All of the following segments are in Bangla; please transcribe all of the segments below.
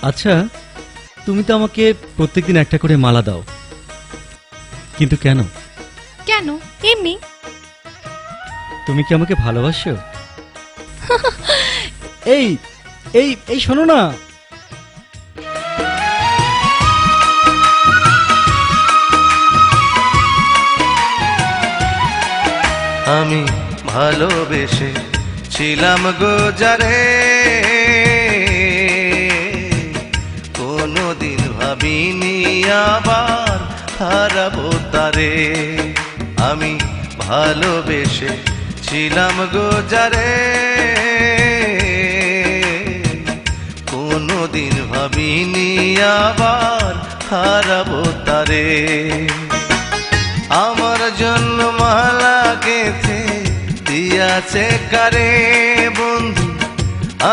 আচ্ছা, তুমি তো আমাকে প্রত্যেকদিন একটা করে মালা দাও, কিন্তু কেন? কেন? এমনি। তুমি কি আমাকে ভালোবাসো? এই এই এই শোনো না, আমি ভালোবেসে ছিলাম গো যারে, কোনদিন ভাবিনি আবার হারাবো তারে। আমি ভালোবেসে ছিলাম গো যারে, কোনদিন ভাবিনি আবার হারাবো তারে। আমার জন্য মালা গেঁথে দিয়াছে কারে বন্ধু,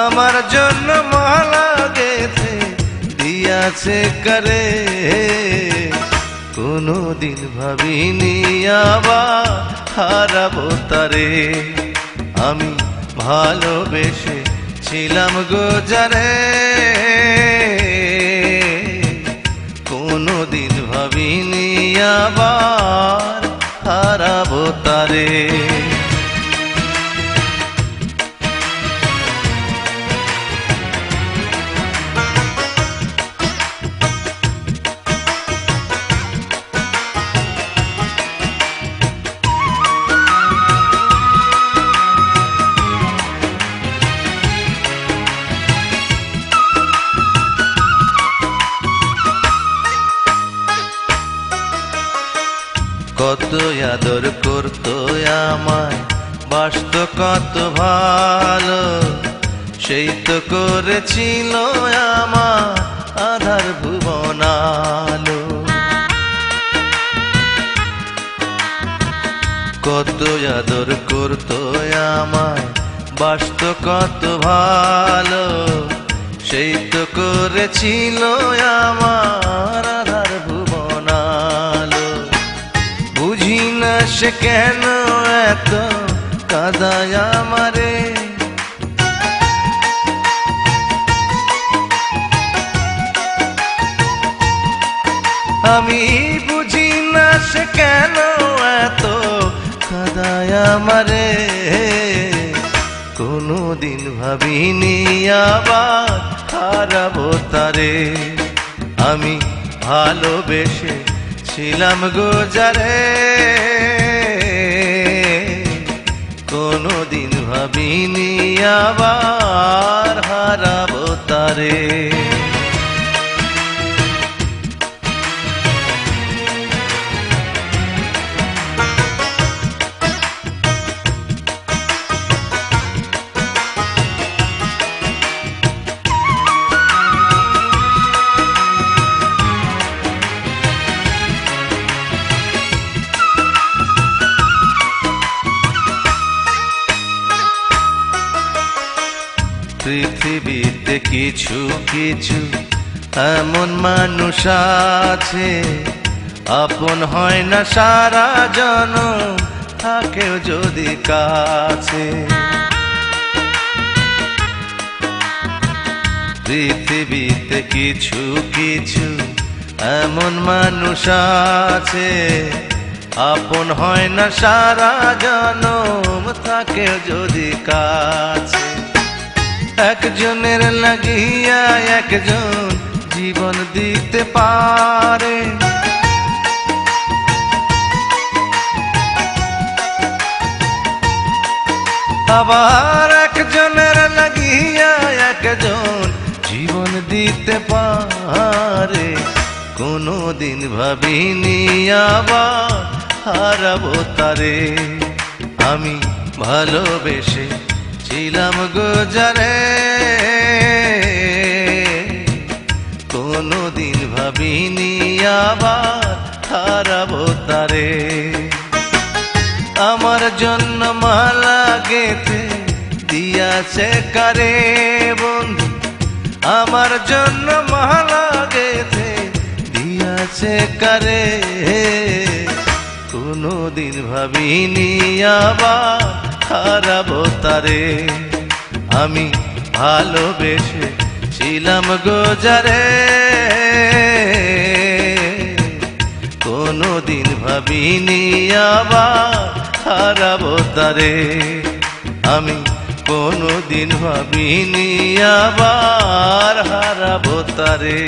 আমার জন্য মালা গেঁথে দিয়াছে কারে। কোনদিন ভাবিনি আবার হারাবো তারে। আমি ভালোবেসে ছিলাম গো যারে, কোনদিন ভাবিনি আবার হারাবো তারে। কত আদর করতো আমায়, বাসত কত ভালো, সেই তো করেছিল আমার আধার ভুবন আলো। কত আদর করতো আমায়, বাসত কত ভালো, সেই তো করেছিল আমার আধার ভুবন আলো। বুঝি না সে কেন এত কাঁদায় আমারে, আমি বুঝি না সে কেন এত কাঁদায় আমারে। কোনদিন ভাবিনি আবার হারাবো তারে। আমি ভালোবেসে ছিলাম গো যারে, কোনদিন ভাবিনি আবার হারাবো তারে। পৃথিবীতে কিছু কিছু এমন মানুষ আছে, আপন হয় না সারা জনম, থাকেও যদি কাছে। পৃথিবীতে কিছু কিছু এমন মানুষ আছে, আপন হয় না সারা জনম, থাকেও যদি কাছে। একজনের লাগিয়া একজন জীবন দিতে পারে, আবার একজনের লাগিয়া একজন জীবন দিতে পারে। কোনদিন ভাবিনি আবার হারাবো তারে। আমি ভালোবেসে ছিলাম গো যারে, কোনদিন ভাবিনি আবার হারাবো তারে। আমার জন্য মালা গেঁথে দিয়াছে কারে বন্ধু, আমার জন্য মালা গেঁথে দিয়াছে কারে। কোনদিন ভাবিনি আবার হারাবো তারে। আমি ভালোবেসে দিলাম গোজারে কোনদিন ভাবিনি আবার হারাবো তারে আমি কোনদিন ভাবিনি আবার হারাবো তারে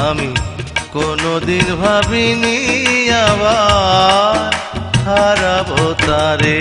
আমি কোনদিন ভাবিনি আবার হারাবো তারে